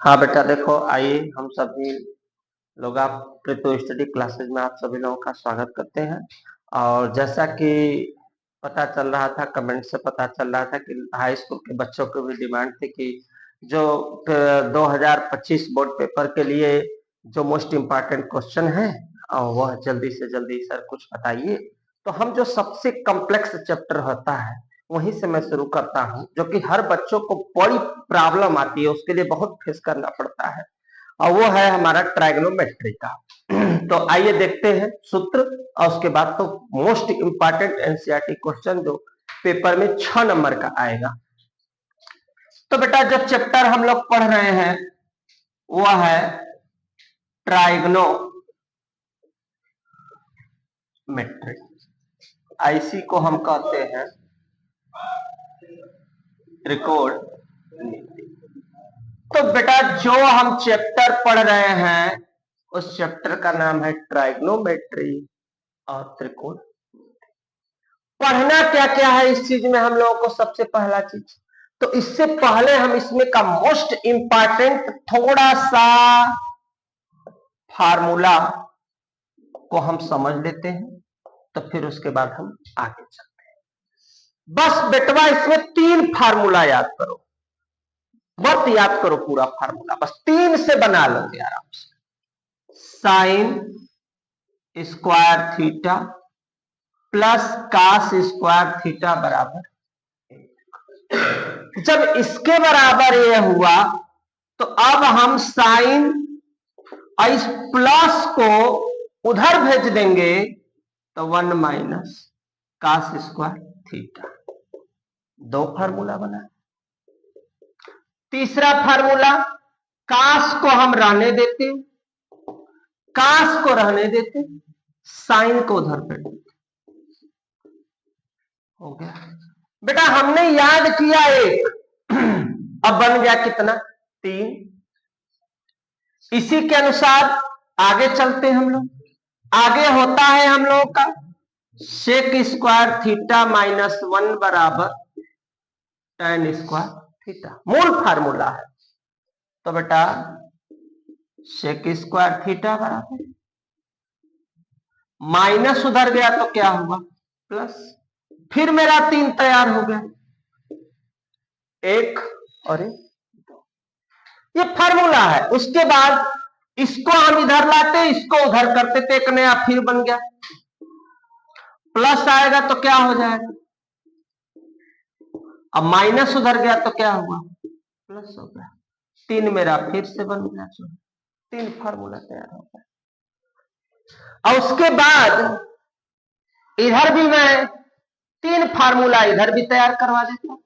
हाँ बेटा देखो, आइए हम सभी लोग आप प्रीतो स्टडी क्लासेस में आप सभी लोगों का स्वागत करते हैं। और जैसा कि पता चल रहा था, कमेंट से पता चल रहा था कि हाई स्कूल के बच्चों को भी डिमांड थी कि जो 2025 बोर्ड पेपर के लिए जो मोस्ट इम्पॉर्टेंट क्वेश्चन है और वह जल्दी से जल्दी सर कुछ बताइए। तो हम जो सबसे कॉम्प्लेक्स चैप्टर होता है वहीं से मैं शुरू करता हूं, जो कि हर बच्चों को बड़ी प्रॉब्लम आती है, उसके लिए बहुत फेस करना पड़ता है, और वो है हमारा ट्राइगोनोमेट्री का। तो आइए देखते हैं सूत्र, और उसके बाद तो मोस्ट इंपॉर्टेंट एनसीईआरटी क्वेश्चन जो पेपर में 6 नंबर का आएगा। तो बेटा जो चैप्टर हम लोग पढ़ रहे हैं वह है ट्राइगोनोमेट्री। आईसी को हम कहते हैं त्रिकोणमिति। तो बेटा जो हम चैप्टर पढ़ रहे हैं उस चैप्टर का नाम है ट्राइगोनोमेट्री और त्रिकोण। पढ़ना क्या क्या है इस चीज में हम लोगों को, सबसे पहला चीज तो इससे पहले हम इसमें का मोस्ट इंपॉर्टेंट थोड़ा सा फार्मूला को हम समझ लेते हैं, तो फिर उसके बाद हम आगे चलते हैं। बस बेटवा इसमें 3 फार्मूला याद करो, मत याद करो पूरा फार्मूला, बस 3 से बना लोगे आराम से। Sine square theta plus cos square theta बराबर, जब इसके बराबर ये हुआ तो अब हम साइन इस प्लस को उधर भेज देंगे तो 1 minus cos square theta. 2 formula बना। तीसरा फार्मूला, कास को हम रहने देते, कास को रहने देते, साइन को उधर भेज देते। हो गया बेटा, हमने याद किया 1, अब बन गया कितना 3। इसी के अनुसार आगे चलते हैं हम लोग। आगे होता है हम लोग का सेक स्क्वायर थीटा माइनस 1 बराबर tan स्क्वायर थीटा, मूल फार्मूला है। तो बेटा सेक स्क्वायर थीटा बराबर माइनस उधर गया तो क्या हुआ प्लस, फिर मेरा 3 तैयार हो गया, 1 और 1, ये फार्मूला है। उसके बाद इसको हम इधर लाते, इसको उधर करते थे, एक नया फिर बन गया, प्लस आएगा तो क्या हो जाएगा, अब माइनस उधर गया तो क्या हुआ प्लस हो गया, 3 मेरा फिर से बन गया, 3 फार्मूला तैयार हो गया। और उसके बाद इधर भी मैं 3 फार्मूला इधर भी तैयार करवा देता हूं।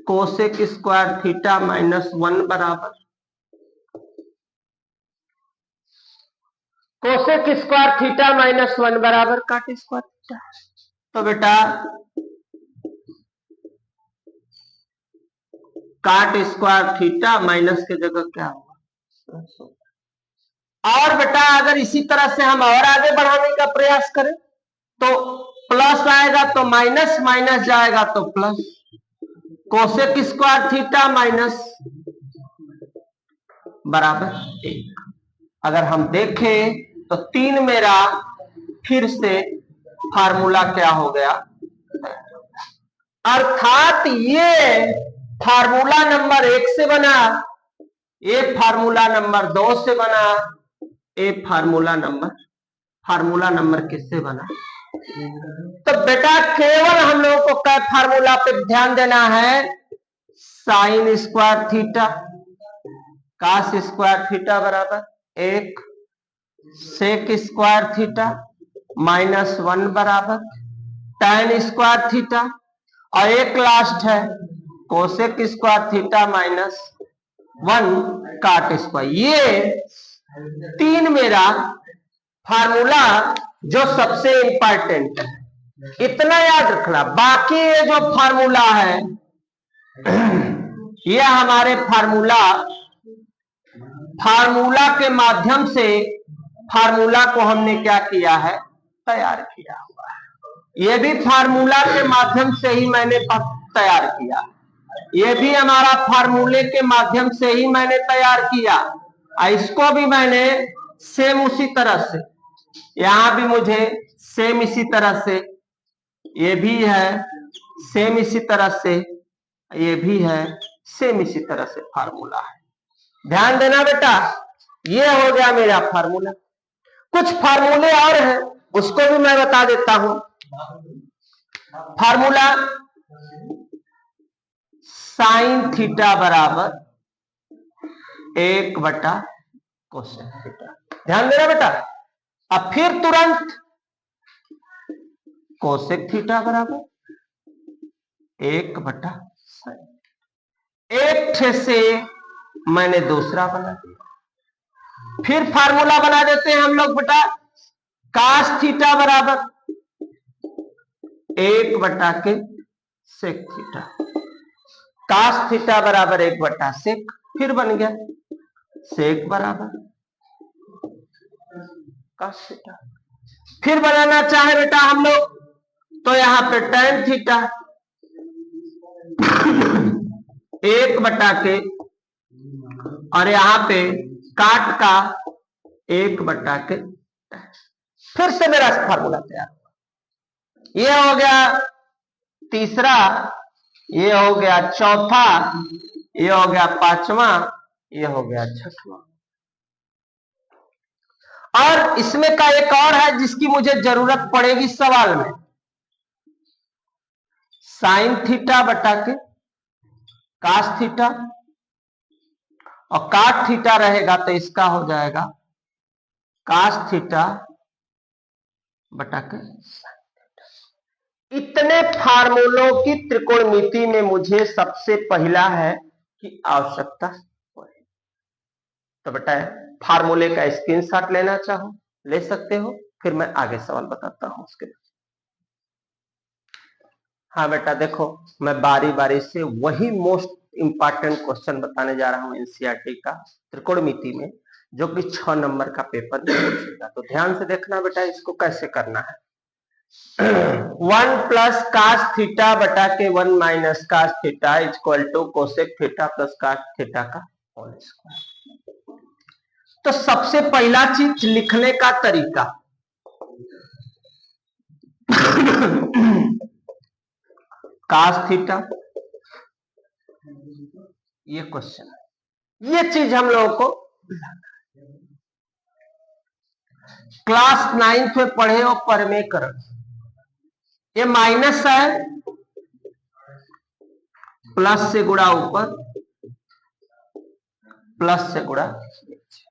कोसेक स्क्वायर थीटा माइनस 1 बराबर कोसेक स्क्वायर थीटा माइनस 1 बराबर काट स्क्वायर थीटा। तो बेटा काट स्क्वायर थीटा माइनस के जगह क्या होगा प्लस होगा। और बेटा अगर इसी तरह से हम और आगे बढ़ाने का प्रयास करें तो प्लस आएगा तो माइनस, माइनस जाएगा तो plus, cosec square theta minus बराबर 1। अगर हम देखें तो 3 मेरा फिर से फार्मूला क्या हो गया, अर्थात ये फार्मूला नंबर 1 से बना, ये फार्मूला नंबर 2 से बना, ये फार्मूला नंबर किससे बना। तो बेटा केवल हम लोगों को क्या फार्मूला पे ध्यान देना है, sine square theta cos square theta बराबर 1, सेक स्क्वायर थीटा माइनस 1 बराबर tan स्क्वायर थीटा, और एक लास्ट है कोसेक स्क्वायर थीटा माइनस 1 काट स्क्वायर। ये 3 मेरा फार्मूला जो सबसे इंपॉर्टेंट है, इतना याद रखना। बाकी ये जो फार्मूला है ये हमारे फार्मूला के माध्यम से फार्मूला को हमने क्या किया है, तैयार किया हुआ है। ये भी फार्मूला के माध्यम से ही मैंने तैयार किया। ये भी हमारा फार्मूले के माध्यम से ही मैंने तैयार किया, और इसको भी मैंने सेम उसी तरह से, यहां भी मुझे सेम इसी तरह से, ये भी है सेम इसी तरह से, ये भी है सेम इसी तरह से फार्मूला है। ध्यान देना बेटा, ये हो गया मेरा फार्मूला। कुछ फार्मूले और हैं, उसको भी मैं बता देता हूं। फार्मूला साइन थीटा बराबर 1/कोसेक थीटा। ध्यान देना बेटा। अब फिर तुरंत कोसेक थीटा बराबर 1/साइन, एक ठे से मैंने दूसरा बना दिया। फिर फार्मूला बना देते हैं हम लोग बेटा, कास थीटा बराबर 1/सेक थीटा। कास थीटा बराबर 1/सेक, फिर बन गया सेक बराबर कास थीटा। फिर बनाना चाहे बेटा हम लोग तो यहां पे tan थीटा 1/के, और यहां पे काट का 1/के। फिर से मेरा फार्मूला तैयार हुआ। ये हो गया तीसरा, ये हो गया चौथा, ये हो गया पांचवा, ये हो गया छठवां। और इसमें का एक और है जिसकी मुझे जरूरत पड़ेगी सवाल में, साइन थीटा बटा के कास थीटा, और काट थीटा रहेगा तो इसका हो जाएगा कास थीटा बटा के साइन थीटा। इतने फार्मूलों की त्रिकोणमिति में मुझे सबसे पहला है कि आवश्यकता पड़े। तो बेटा फार्मूले का स्क्रीनशॉट लेना चाहो ले सकते हो, फिर मैं आगे सवाल बताता हूं उसके बाद। हाँ बेटा देखो, मैं बारी बारी से वही मोस्ट इंपॉर्टेंट क्वेश्चन बताने जा रहा हूं एनसीईआरटी का त्रिकोणमिति में, जो कि 6 नंबर का पेपर में पूछेगा। तो ध्यान से देखना बेटा, इसको कैसे करना है। 1 प्लस कास थीटा बटा के 1 minus cos theta equal to cosec theta plus cos theta का होल स्क्वायर। तो सबसे पहला चीज लिखने का तरीका, कास थीटा, ये क्वेश्चन है, ये चीज हम लोगों को क्लास 9th में पढ़े हो परमेकरण। ये माइनस है, प्लस से गुणा ऊपर, प्लस से गुणा नीचे।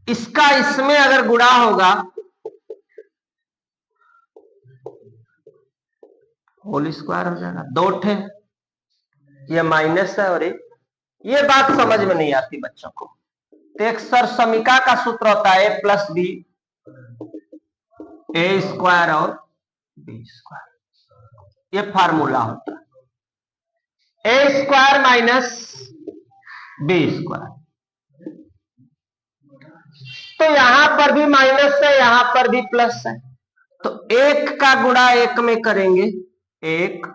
इसका इसमें अगर गुणा होगा होल स्क्वायर हो जाएगा। 2 ठे ये माइनस है और ये बात समझ में नहीं आती बच्चों को। तो एक सरसमीका का सूत्र होता है a plus B, A square और बी स्क्वायर, ये फार्मूला होता है। A square minus B square, तो यहां पर भी माइनस है, यहां पर भी प्लस है, तो 1 का गुणा 1 में करेंगे 1,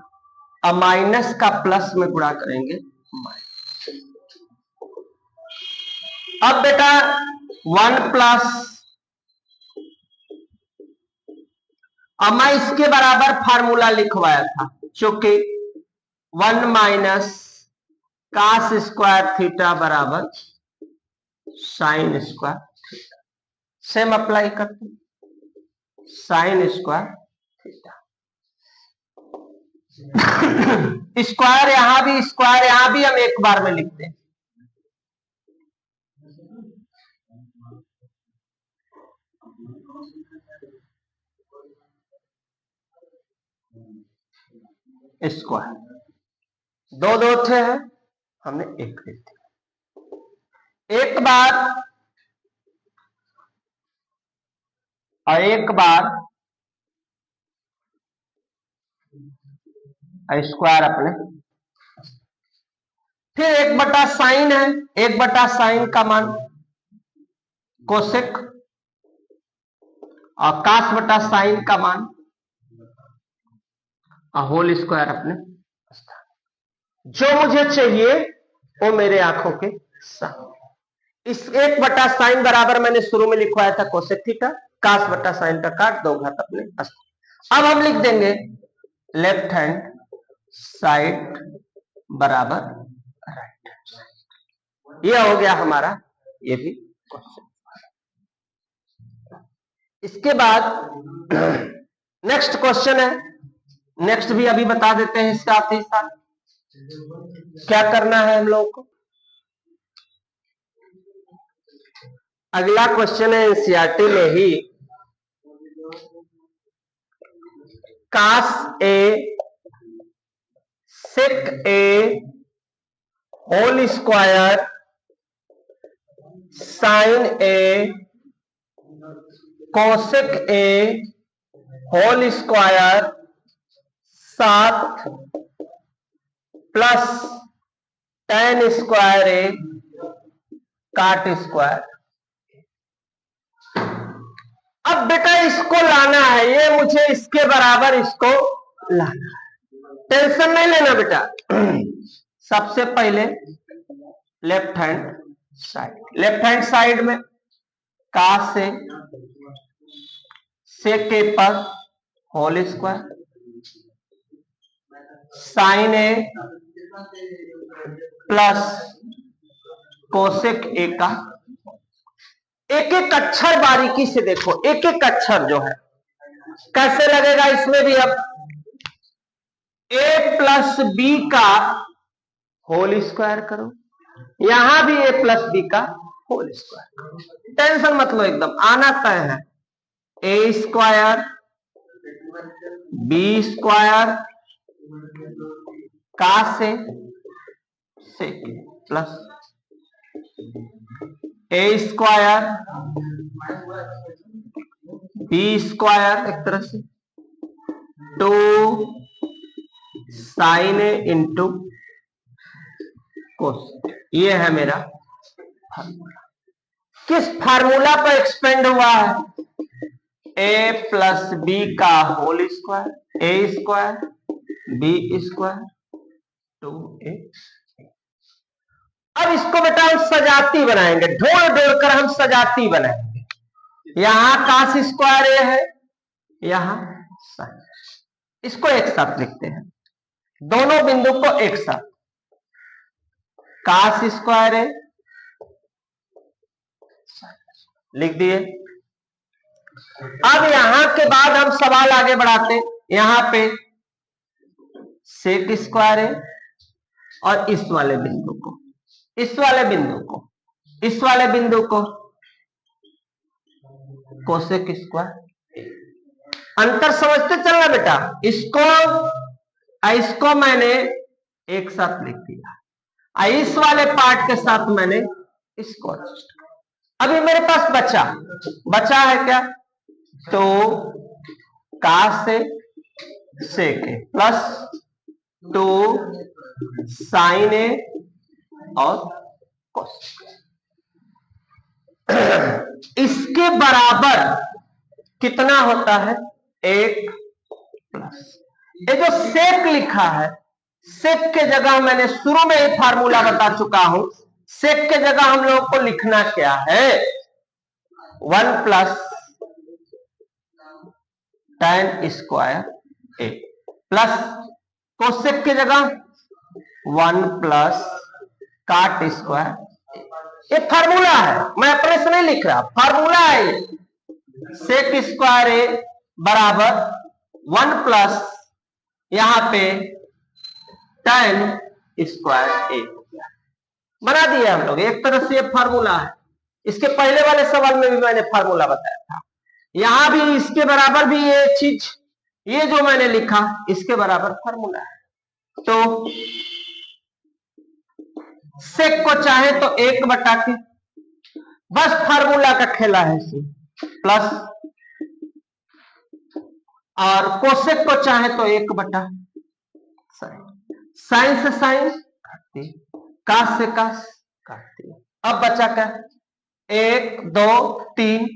और माइनस का प्लस में गुणा करेंगे माइनस। अब बेटा 1 प्लस, अब मैं इसके बराबर फार्मूला लिखवाया था, चूंकि 1 माइनस कास स्क्वायर थीटा बराबर sign square theta. Same apply करते, साइन स्क्वायर थीटा। स्क्वायर यहां भी हम एक बार में लिखते हैं। स्क्वायर 2 थे हैं, हमने 1 लिख दिया। एक बार और एक बार स्क्वायर अपने, फिर 1/साइन है, 1/साइन का मान कोसेक, और कास बटा साइन का मान, और होल स्क्वायर अपने स्थान। जो मुझे चाहिए वो मेरे आंखों के सामने। इस 1/sin बराबर मैंने शुरू में लिखवाया था कोसेक थीटा, कास बटा साइन का काट, दो घात अपने अस्तर। अब हम लिख देंगे लेफ्ट हैंड साइड बराबर राइट हैंड साइड। ये हो गया हमारा ये भी क्वेश्चन। इसके बाद नेक्स्ट क्वेश्चन है, नेक्स्ट भी अभी बता देते हैं साथ ही साथ क्या करना है हम लोग को। अगला क्वेश्चन है एनसीईआरटी में ही, cos A sec A whole square sign A cosec A whole square 7 plus tan square A cot square. अब बेटा इसको लाना है, ये मुझे इसके बराबर इसको लाना है, टेंशन नहीं लेना बेटा। सबसे पहले left hand side, left hand side में कास से सेक ए पर whole square sign A plus cosec A का, एक एक अक्षर बारीकी से देखो, एक एक अक्षर जो है कैसे लगेगा इसमें भी। अब ए प्लस बी का होल स्क्वायर करो, यहां भी ए प्लस बी का होल स्क्वायर करो, टेंशन मत लो, एकदम आना तय है। ए स्क्वायर बी स्क्वायर का से प्लस ए स्क्वायर बी स्क्वायर एक तरह से 2 साइन ए इंटू कोस। ये है मेरा फार्मूला। किस फार्मूला पर एक्सपेंड हुआ है? ए प्लस बी का होल स्क्वायर, ए स्क्वायर बी स्क्वायर 2a। अब इसको बेटा हम सजाती बनाएंगे, ढोल ढोल कर हम सजाती बनाएंगे। यहां कास स्क्वायर ए है, यहां साइन, इसको एक साथ लिखते हैं, दोनों बिंदु को एक साथ, कास स्क्वायर ए लिख दिए। अब यहां के बाद हम सवाल आगे बढ़ाते, यहां पे सेक स्क्वायर है और इस वाले बिंदु को, इस वाले बिंदु को, इस वाले बिंदु को कोसेक स्क्वायर। अंतर समझते चलना बेटा, इसको मैंने एक साथ लिख दिया, इस वाले पार्ट के साथ मैंने इसको एडजस्ट किया। अभी मेरे पास बचा है क्या? तो कास से सेक ए प्लस 2 साइन ए और कोस। इसके बराबर कितना होता है? 1 प्लस ये जो सेक लिखा है, सेक के जगह मैंने शुरू में ही फार्मूला बता चुका हूं, सेक के जगह हम लोगों को लिखना क्या है? 1 प्लस tan स्क्वायर ए प्लस कोसेक की जगह 1 प्लस काट स्क्वायर। ये फार्मूला है, मैं अपने से नहीं लिख रहा, फार्मूला है ये। सेक स्क्वायर ए बराबर 1 प्लस यहां पे tan स्क्वायर ए बना दिया हम लोग, एक तरह से ये फार्मूला है। इसके पहले वाले सवाल में भी मैंने फार्मूला बताया था, यहां भी इसके बराबर भी ये चीज, ये जो मैंने लिखा इसके बराबर फार्मूला है। तो सेक को चाहे तो 1 बटा के, बस फार्मूला का खेला है प्लस, और कोसेक को चाहे तो 1 बटा साइन से साइन काटती, कास से कास काटती। अब बचा क्या? 1 2 3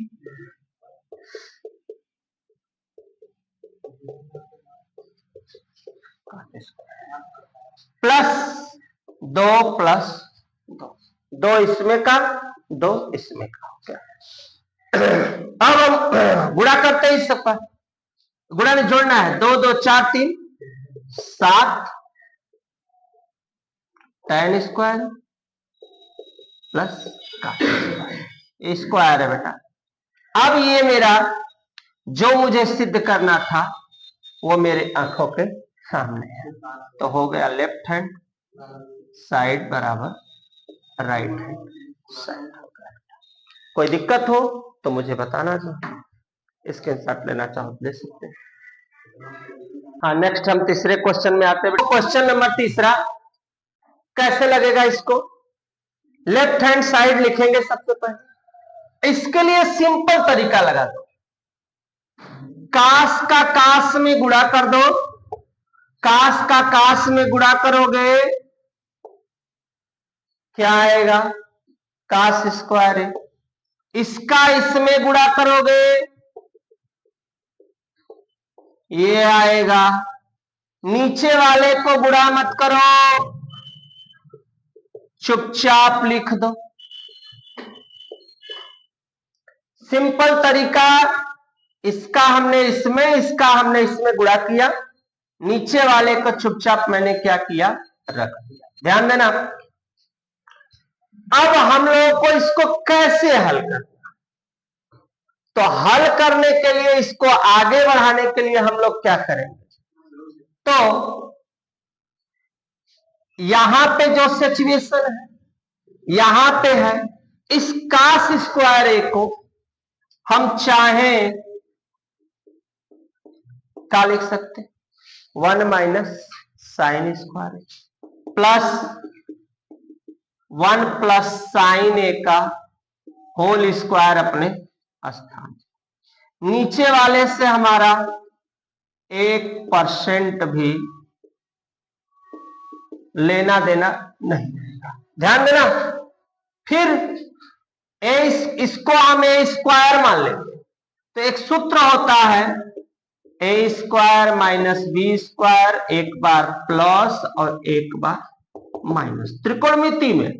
प्लस प्लस 2 प्लस 2, 2 इसमें का 2 इसमें का हो गया। अब हम गुणा करते हैं इस सब पर, गुणा में जोड़ना है। 2 2 4 3 7 tan स्क्वायर प्लस स्क्वायर है बेटा। अब ये मेरा जो मुझे सिद्ध करना था वो मेरे आंखों के सामने है, तो हो गया लेफ्ट हैंड साइड बराबर राइट हैंड साइड। कोई दिक्कत हो तो मुझे बताना चाहिए, स्क्रीनशॉट लेना चाहो तो ले सकते हैं। हाँ, नेक्स्ट हम तीसरे क्वेश्चन में आते हैं। क्वेश्चन नंबर तीसरा कैसे लगेगा इसको? लेफ्ट हैंड साइड लिखेंगे सबसे पहले। इसके लिए सिंपल तरीका लगा दो, काश का काश में गुणा कर दो। काश का काश में गुणा करोगे क्या आएगा? काश स्क्वायर है। इसका इसमें गुणा करोगे ये आएगा। नीचे वाले को गुणा मत करो, चुपचाप लिख दो। सिंपल तरीका, इसका हमने इसमें, इसका हमने इसमें गुणा किया, नीचे वाले को चुपचाप मैंने क्या किया? रख दिया। ध्यान देना। अब हम लोगों को इसको कैसे हल करना? तो हल करने के लिए, इसको आगे बढ़ाने के लिए हम लोग क्या करेंगे? तो यहां पे जो सिचुएशन है, यहां पे है, इस काश स्क्वायर ए को हम चाहें क्या लिख सकते? 1 minus sine square plus 1 plus sine A का होल स्क्वायर अपने स्थान। नीचे वाले से हमारा 1% भी लेना देना नहीं रहेगा। ध्यान देना। फिर इसको हम ए स्क्वायर मान लेंगे, तो एक सूत्र होता है A square minus B square, एक बार प्लस और एक बार माइनस। त्रिकोणमिति में,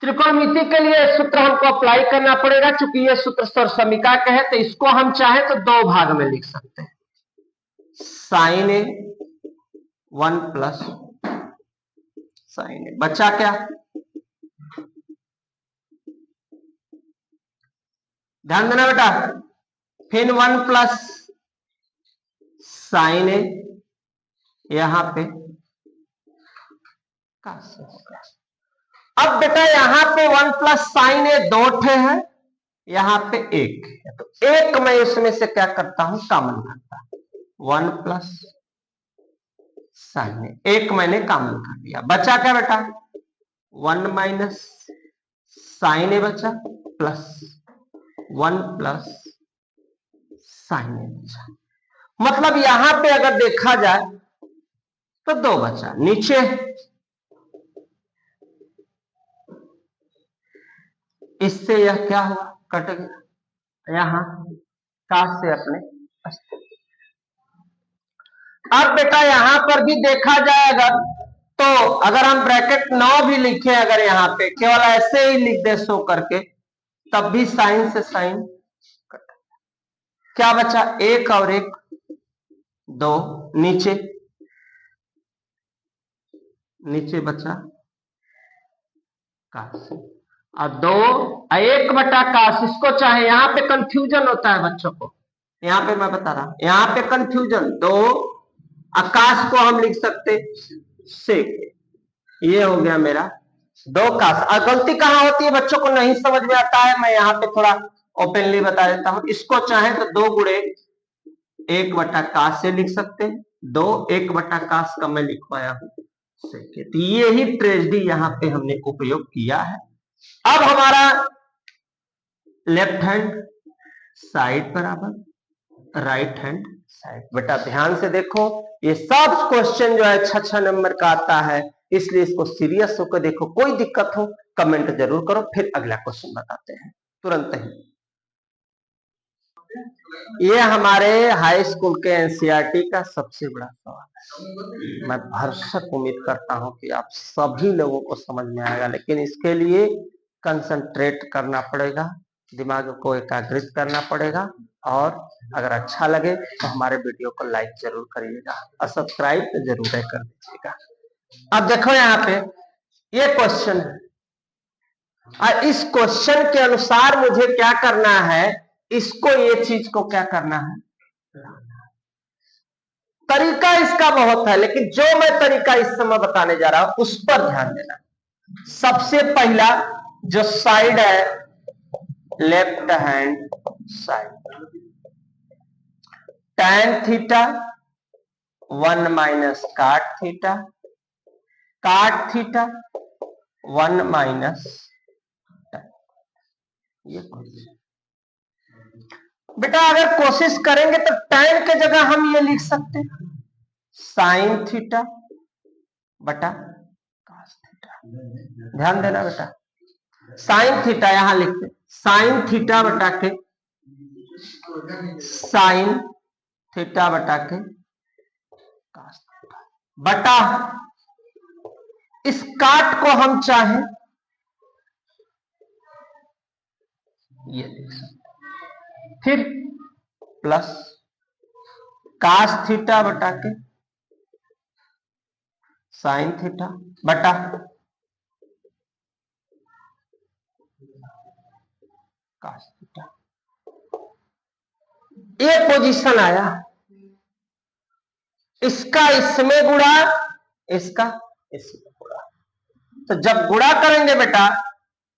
त्रिकोणमिति के लिए सूत्र हमको अप्लाई करना पड़ेगा, क्योंकि ये सूत्र सर्वसमीका का है। तो इसको हम चाहे तो दो भाग में लिख सकते हैं। साइन ए 1 प्लस साइन ए, बचा क्या? ध्यान देना बेटा। फिर 1 प्लस साइन ए, यहां पे अब बेटा यहां पे 1 प्लस साइन ए 2 ठे है, यहां पे 1 है, तो एक मैं इसमें से क्या करता हूं? कॉमन करता हूं। 1 प्लस साइन ए, एक मैंने कॉमन कर दिया। बचा क्या बेटा? 1 माइनस साइन ए बचा, प्लस 1 प्लस साइन ए बचा। मतलब यहां पे अगर देखा जाए तो 2 बचा। नीचे इससे यह क्या हुआ? कट गया। यहां काश से अपने अब बेटा यहां पर भी देखा जाएगा तो अगर हम ब्रैकेट 9 भी लिखे, अगर यहां पे केवल ऐसे ही लिख दे शो करके, तब भी साइन से साइन कट। क्या बचा? 1 और 1 2, नीचे नीचे बचा काश और 2 1 बटा काश। इसको चाहे, यहां पे कंफ्यूजन होता है बच्चों को, यहां पे मैं बता रहा, यहां पे कंफ्यूजन। 2 आकाश को हम लिख सकते सेक, ये हो गया मेरा 2 काश। और गलती कहां होती है बच्चों को नहीं समझ में आता है, मैं यहां पे थोड़ा ओपनली बता देता हूं। इसको चाहे तो 2 गुणे 1 बटा काश से लिख सकते हैं। 2 1 बटा काश का मैं लिखवाया हूं सेक। तो ये ही ट्रेजेडी यहां पे हमने उपयोग किया है। अब हमारा लेफ्ट हैंड साइड बराबर राइट हैंड साइड। बेटा ध्यान से देखो, ये सब क्वेश्चन जो है 6 नंबर का आता है, इसलिए इसको सीरियस होकर देखो। कोई दिक्कत हो कमेंट जरूर करो, फिर अगला क्वेश्चन बताते हैं तुरंत ही। ये हमारे हाई स्कूल के एनसीईआरटी का सबसे बड़ा सवाल है। मैं भरसक उम्मीद करता हूं कि आप सभी लोगों को समझ में आएगा, लेकिन इसके लिए कंसंट्रेट करना पड़ेगा, दिमाग को एकाग्रित करना पड़ेगा। और अगर अच्छा लगे तो हमारे वीडियो को लाइक जरूर करिएगा और सब्सक्राइब तो जरूर कर दीजिएगा। अब देखो यहाँ पे ये क्वेश्चन है और इस क्वेश्चन के अनुसार मुझे क्या करना है, इसको ये चीज को क्या करना है, तरीका इसका बहुत है, लेकिन जो मैं तरीका इस समय बताने जा रहा हूं उस पर ध्यान देना। सबसे पहला जो साइड है, left hand side, tan theta 1 minus काट थीटा 1 माइनस, ये बेटा अगर कोशिश करेंगे तो tan के जगह हम ये लिख सकते हैं साइन थीटा बटा कास थीटा। ध्यान देना बेटा, साइन थीटा यहां लिखते, साइन थीटा बटा के साइन थीटा बटा के कास थीटा बटा, इस काट को हम चाहें ये लिख सकते, फिर प्लस कास थीटा बटा के साइन थीटा बटा कास थीटा। ये पोजीशन आया, इसका इसमें गुणा, इसका इसमें गुणा। तो जब गुणा करेंगे बेटा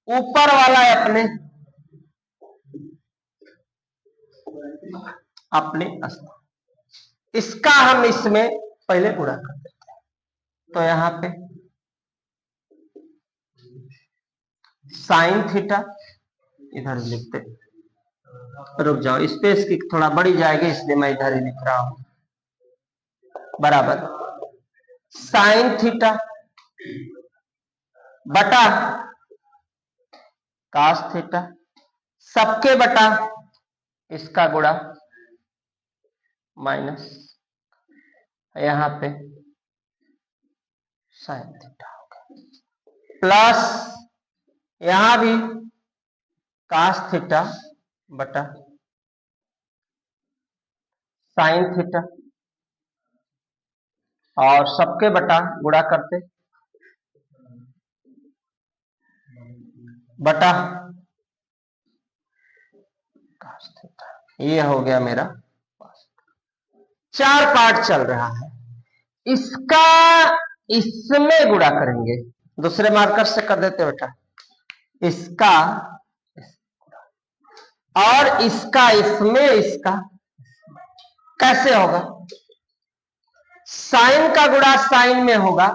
ऊपर वाला अपने अपने स्थान, इसका हम इसमें पहले गुणा कर देते हैं। तो यहां पे साइन थीटा इधर लिखते, रुक जाओ स्पेस की थोड़ा बड़ी जाएगी इसलिए मैं इधर ही लिख रहा हूं, बराबर साइन थीटा बटा कास थीटा, सबके बटा इसका गुणा माइनस, यहां पे साइन थीटा होगा प्लस, यहां भी कास थीटा बटा साइन थीटा और सबके बटा गुणा करते बटा कास थीटा। ये हो गया मेरा, चार पार्ट चल रहा है, इसका इसमें गुणा करेंगे, दूसरे मार्कर से कर देते बेटा, इसका और इसका इसमें, इसका कैसे होगा, साइन का गुणा साइन में होगा,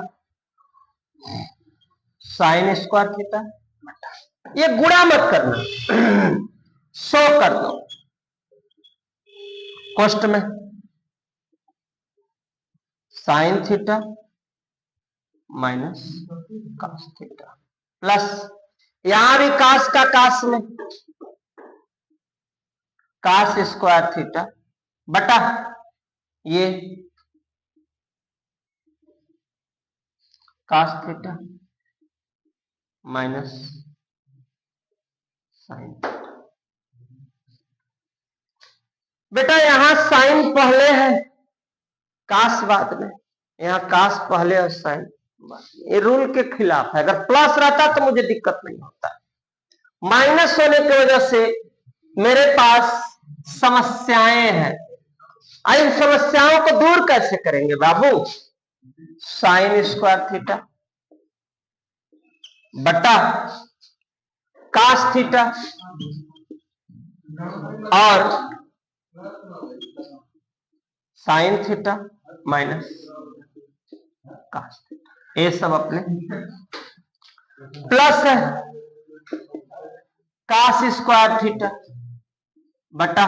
साइन स्क्वायर थीटा, ये गुणा मत करना, सो कर दो कोष्ट में, sine theta minus cos theta plus, यहां भी कास का कास में कास स्क्वायर थीटा बटा ये cos theta minus sine theta. बेटा यहां साइन पहले है कास बाद में, यहां कास पहले और साइन बाद में, ये रूल के खिलाफ है। अगर प्लस रहता तो मुझे दिक्कत नहीं होता, माइनस होने की वजह से मेरे पास समस्याएं हैं। इन समस्याओं को दूर कैसे करेंगे बाबू, साइन स्क्वायर थीटा बटा कास थीटा और sine theta minus cos theta, ये सब अपने प्लस है कास स्क्वायर थीटा बटा,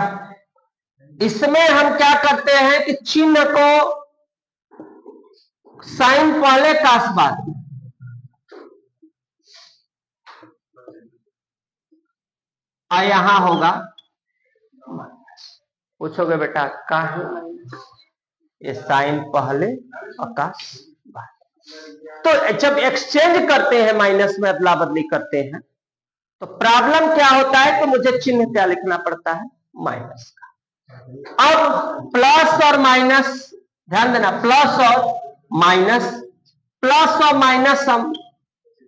इसमें हम क्या करते हैं कि चिन्ह को साइन पहले कास बाद, और यहां होगा पूछोगे बेटा काहे माइनस, ये साइन पहले और कास बाद। तो जब एक्सचेंज करते हैं, माइनस में अदला बदली करते हैं, तो प्रॉब्लम क्या होता है कि मुझे चिन्ह क्या लिखना पड़ता है, माइनस का। अब प्लस और माइनस, ध्यान देना, प्लस और माइनस, प्लस और माइनस हम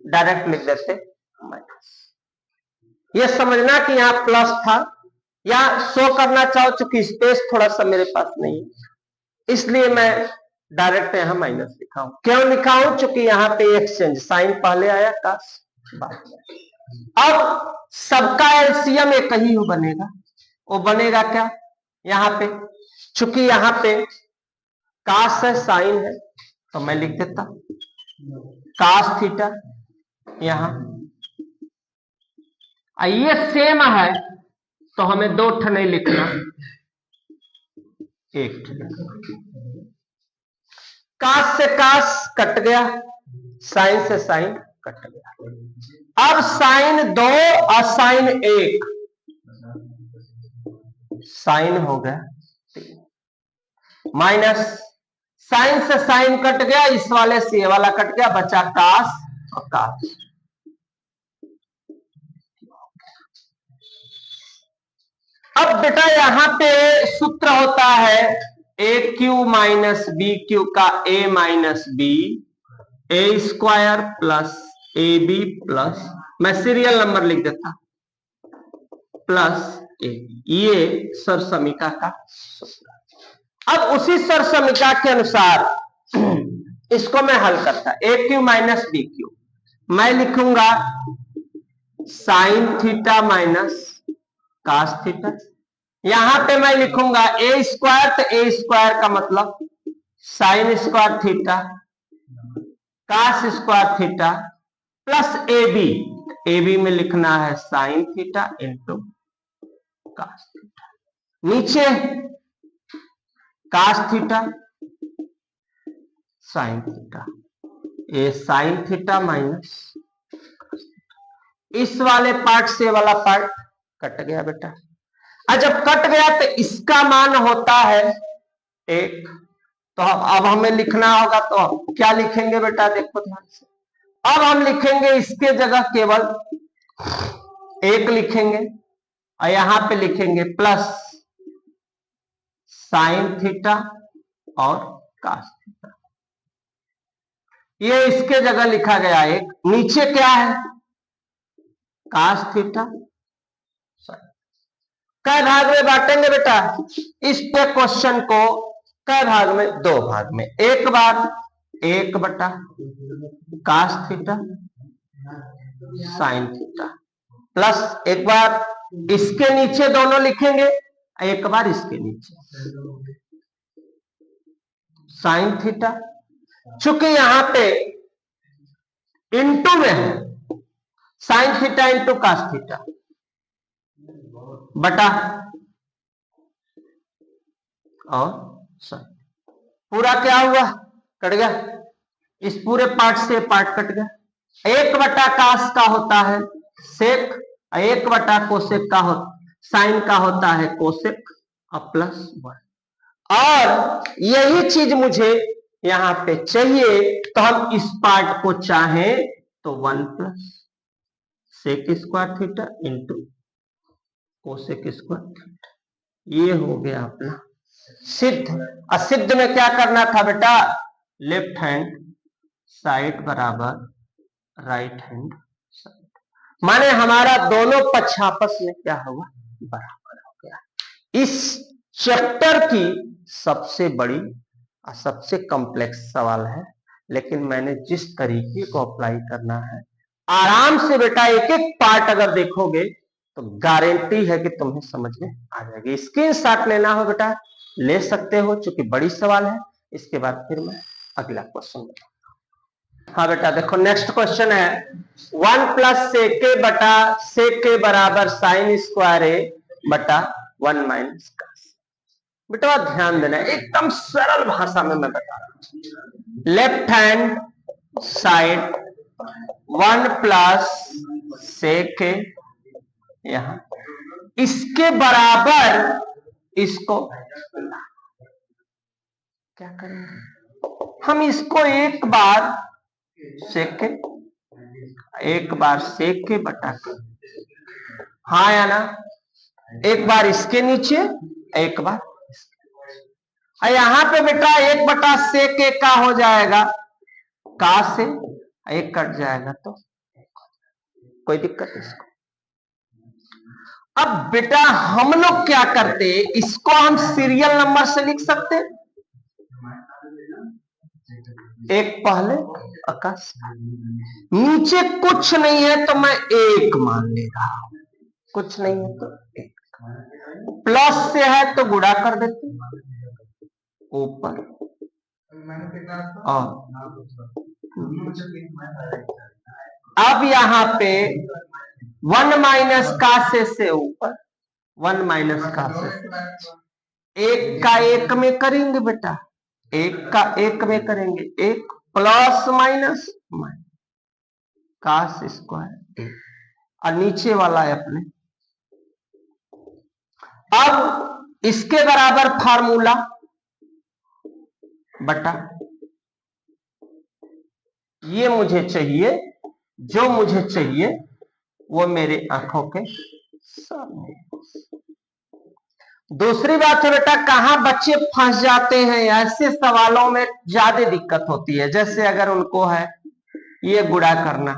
डायरेक्ट लिख देते माइनस। ये समझना कि यहां प्लस था, या शो करना चाहो, चूंकि स्पेस थोड़ा सा मेरे पास नहीं है इसलिए मैं डायरेक्ट यहां माइनस लिखा हूं। क्यों लिखा हूं, चूंकि यहां पे एक्सचेंज, साइन पहले आया कास बाद में। अब सबका एलसीएम एक ही हो बनेगा, वो बनेगा क्या, यहां पे चूंकि यहां पे कास है साइन है, तो मैं लिख देता कास थीटा। यहां ये सेम है तो हमें दो ठन नहीं लिखना, एक कास से कास कट गया, साइन से साइन कट गया। अब साइन 2 और साइन 1, साइन हो गया 3 माइनस, साइन से साइन कट गया, इस वाले से ये वाला कट गया, बचा कास और कास। अब बेटा यहां पे सूत्र होता है A Q minus B cube का A minus B, A square plus A B plus, मैं सीरियल नंबर लिख देता, प्लस ए, ये सरसमीका का सूत्र। अब उसी सरसमीका के अनुसार इसको मैं हल करता, A Q minus B Q, मैं लिखूंगा sine theta minus cos theta. यहां पे मैं लिखूंगा ए स्क्वायर, तो ए स्क्वायर का मतलब sine square theta cos square theta plus A B में लिखना है sine theta into cos theta, नीचे कास थीटा साइन थीटा, ये साइन थीटा माइनस, इस वाले पार्ट से वाला पार्ट कट गया बेटा। जब कट गया तो इसका मान होता है 1, तो अब हमें लिखना होगा, तो क्या लिखेंगे बेटा, देखो ध्यान से। अब हम लिखेंगे इसके जगह केवल 1 लिखेंगे, और यहां पे लिखेंगे प्लस साइन थीटा और कास थीटा, ये इसके जगह लिखा गया 1, नीचे क्या है कास थीटा। कै भाग में बांटेंगे बेटा इस पे क्वेश्चन को, कै भाग में, 2 भाग में, एक बार 1 बटा cos theta sine theta, plus एक बार इसके नीचे दोनों लिखेंगे, एक बार इसके नीचे साइन थीटा, चूंकि यहां पे इंटू में है, sine theta into cos theta बटा और साइन, पूरा क्या हुआ, कट गया, इस पूरे पार्ट से पार्ट कट गया। 1 बटा कास का होता है सेक, 1 बटा कोसेक का हो, साइन का होता है कोसेक और प्लस 1, और यही चीज मुझे यहां पे चाहिए, तो हम इस पार्ट को चाहें तो 1 plus sec square theta into cosec square theta, ये हो गया अपना सिद्ध। असिद्ध में क्या करना था बेटा, लेफ्ट हैंड साइड बराबर राइट हैंड साइड, माने हमारा दोनों पक्ष आपस में क्या हुआ, बराबर हो गया। इस चैप्टर की सबसे बड़ी और सबसे कॉम्प्लेक्स सवाल है, लेकिन मैंने जिस तरीके को अप्लाई करना है, आराम से बेटा एक एक पार्ट अगर देखोगे तो गारंटी है कि तुम्हें समझ में आ जाएगी। स्क्रीनशॉट लेना हो बेटा ले सकते हो, चूंकि बड़ी सवाल है। इसके बाद फिर मैं अगला क्वेश्चन बताऊंगा। हाँ बेटा देखो नेक्स्ट क्वेश्चन है 1 प्लस सेक के बटा सेक के बराबर साइन स्क्वायर ए बटा 1 माइनस कास। बेटा ध्यान देना, एकदम सरल भाषा में मैं बता रहा हूं। Left hand side 1 plus sec के, यहां इसके बराबर इसको क्या करेंगे, हम इसको एक बार सेक के बटा के, हाँ या ना, एक बार इसके नीचे एक बार, यहां पे बेटा 1/sec एक का हो जाएगा, का से एक कट जाएगा, तो कोई दिक्कत इसको। अब बेटा हम लोग क्या करते, इसको हम सीरियल नंबर से लिख सकते, एक पहले आकाश, नीचे कुछ नहीं है तो मैं एक मान ले रहा हूं, कुछ नहीं है तो एक, प्लस से है तो गुणा कर देते ऊपर, और अब यहां पे 1 माइनस का से ऊपर, 1 माइनस का से एक का एक में करेंगे बेटा, एक का एक में करेंगे, एक plus minus minus cos square एक, और नीचे वाला है अपने। अब इसके बराबर फार्मूला बटा, ये मुझे चाहिए, जो मुझे चाहिए वो मेरे आंखों के सामने। दूसरी बात है बेटा, कहां बच्चे फंस जाते हैं, ऐसे सवालों में ज्यादा दिक्कत होती है, जैसे अगर उनको है ये गुणा करना,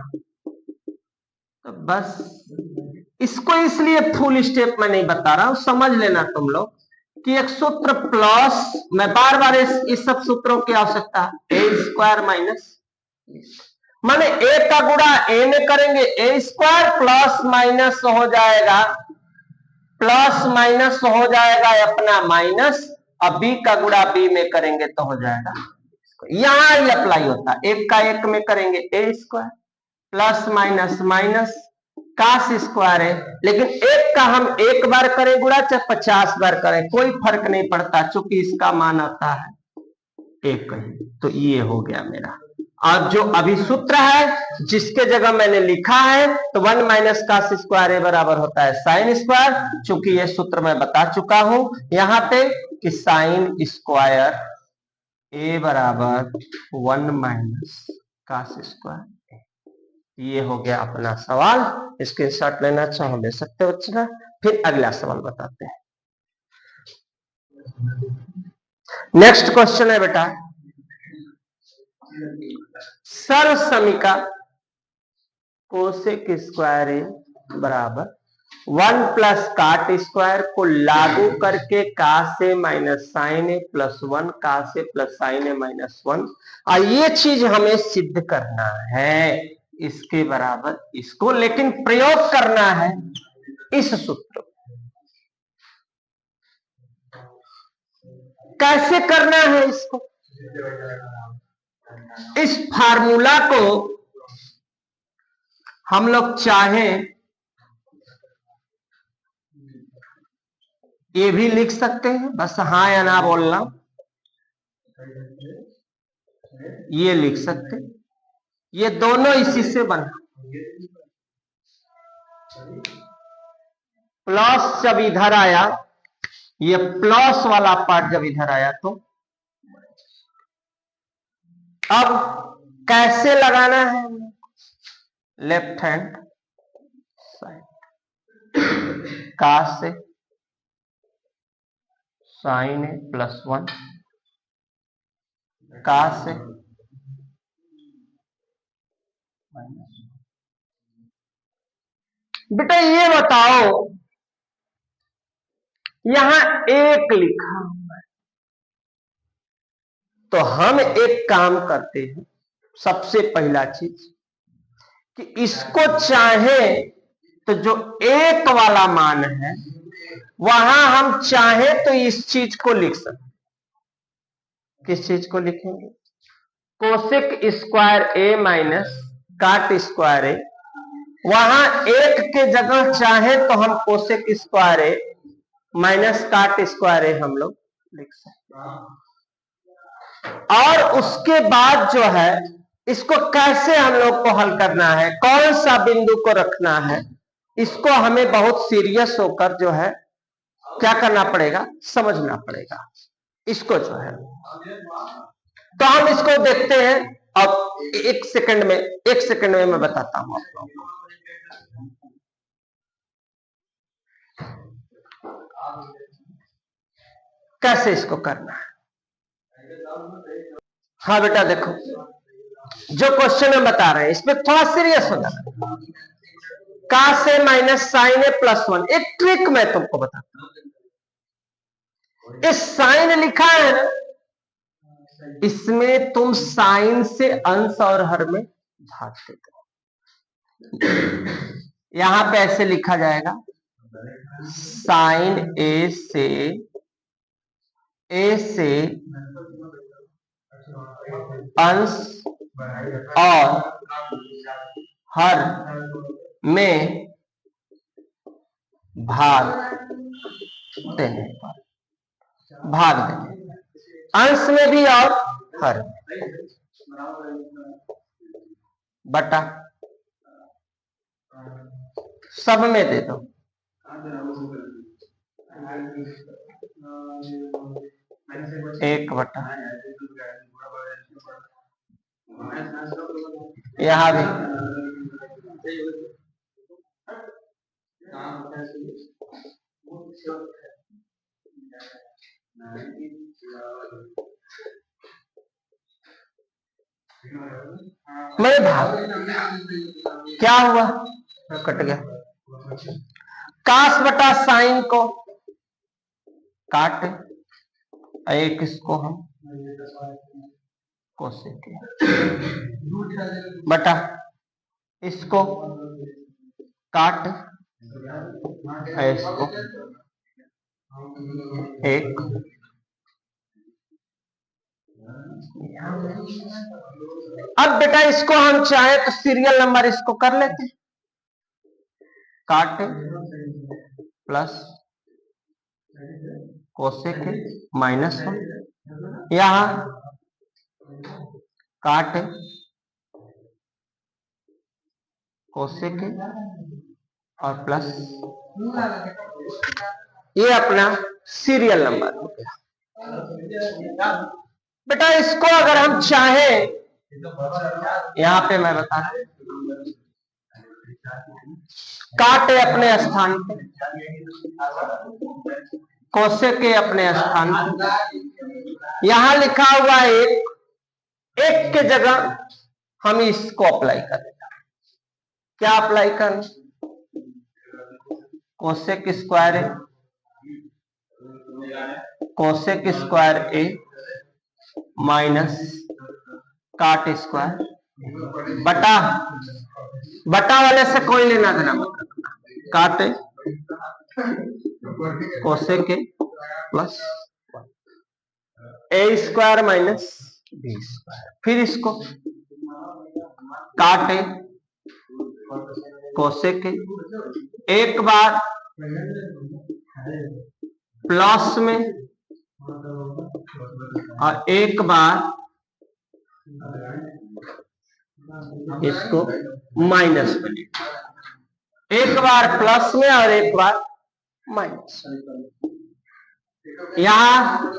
तो बस इसको इसलिए फुल स्टेप में नहीं बता रहा हूं, समझ लेना तुम लोग कि एक सूत्र प्लस, मैं बार बार इस सब सूत्रों की आवश्यकता, ए स्क्वायर माइनस, माने ए का गुणा ए में करेंगे ए स्क्वायर, प्लस माइनस हो जाएगा, प्लस माइनस हो जाएगा अपना माइनस, अब बी का गुणा बी में करेंगे तो हो जाएगा, यहां ही अप्लाई होता है, एक का एक में करेंगे A square, plus minus minus cos square है, लेकिन एक का हम एक बार करें गुणा चाहे 50 बार करें कोई फर्क नहीं पड़ता, चूंकि इसका मान आता है एक ही, तो ये हो गया मेरा। और जो अभी सूत्र है जिसके जगह मैंने लिखा है, तो 1 माइनस कास स्क्वायर ए बराबर होता है साइन स्क्वायर, चूंकि ये सूत्र मैं बता चुका हूं यहां पे कि साइन स्क्वायर ए बराबर 1 माइनस कास स्क्वायर। ये हो गया अपना सवाल, इसके शॉट लेना चाहो ले सकते हो बच्चा। फिर अगला सवाल बताते हैं। नेक्स्ट क्वेश्चन है बेटा, सर्व समीका कोसेक स्क्वायर ए बराबर 1 प्लस काट स्क्वायर को लागू करके का से माइनस साइन ए प्लस 1 का से प्लस साइन ए माइनस 1, और ये चीज हमें सिद्ध करना है इसके बराबर इसको, लेकिन प्रयोग करना है इस सूत्र। कैसे करना है इसको, इस फार्मूला को हम लोग चाहें ये भी लिख सकते हैं, बस हाँ या ना बोलना, ये लिख सकते, ये दोनों इसी से बना, प्लस जब इधर आया, ये प्लस वाला पार्ट जब इधर आया, तो अब कैसे लगाना है, लेफ्ट हैंड साइड का से साइन ए प्लस 1 का से बेटा ये बताओ, यहां एक लिखा हुआ है, तो हम एक काम करते हैं, सबसे पहला चीज कि इसको चाहे तो जो एक वाला मान है वहां हम चाहे तो इस चीज को लिख सकते, किस चीज को लिखेंगे, कोसेक स्क्वायर ए माइनस काट स्क्वायर ए, वहां एक के जगह चाहे तो हम कोसेक स्क्वायर ए माइनस काट स्क्वायर ए हम लोग लिख सकते हैं। और उसके बाद जो है इसको कैसे हम लोग को हल करना है, कौन सा बिंदु को रखना है, इसको हमें बहुत सीरियस होकर जो है क्या करना पड़ेगा, समझना पड़ेगा इसको जो है। तो हम इसको देखते हैं। अब एक सेकंड में मैं बताता हूं आप लोगों को कैसे इसको करना है। हाँ बेटा देखो, जो क्वेश्चन हम बता रहे हैं इसमें थोड़ा सीरियस हो जाना। का से माइनस साइन है +1, एक ट्रिक मैं तुमको बताता हूं। इस साइन लिखा है ना, इसमें तुम साइन से अंश और हर में भाग देते हो। यहां पे ऐसे लिखा जाएगा, साइन ए से अंश और हर में भाग देने अंश में भी और हर बटा सब में दे दो। एक बटा यहां भी मेरे भाग क्या हुआ, कट गया। कास बटा साइन को काट, एक इसको हम कोसेक बटा इसको काट, इसको एक। अब बेटा इसको हम चाहे तो सीरियल नंबर इसको कर लेते, काट प्लस कोसेक -1, यहां काट कोसेक और प्लस, ये अपना सीरियल नंबर हो गया। बेटा इसको अगर हम चाहें, यहां पे मैं बता रहा हूं, काटे अपने स्थान पे, कोसेक के अपने स्थान पे, यहां लिखा हुआ एक के जगह हम इसको अप्लाई कर देगा। क्या अप्लाई कर, कोसेक स्क्वायर ए, कोसेक स्क्वायर ए माइनस काट स्क्वायर बटा, बटा वाले से कोई लेना देना मत रखना, काटे कोसेक के प्लस ए स्क्वायर माइनस बी स्क्वायर, फिर इसको काटे कोसेक के, एक बार प्लस में और एक बार इसको माइनस में, एक बार प्लस में और एक बार माइनस। यहां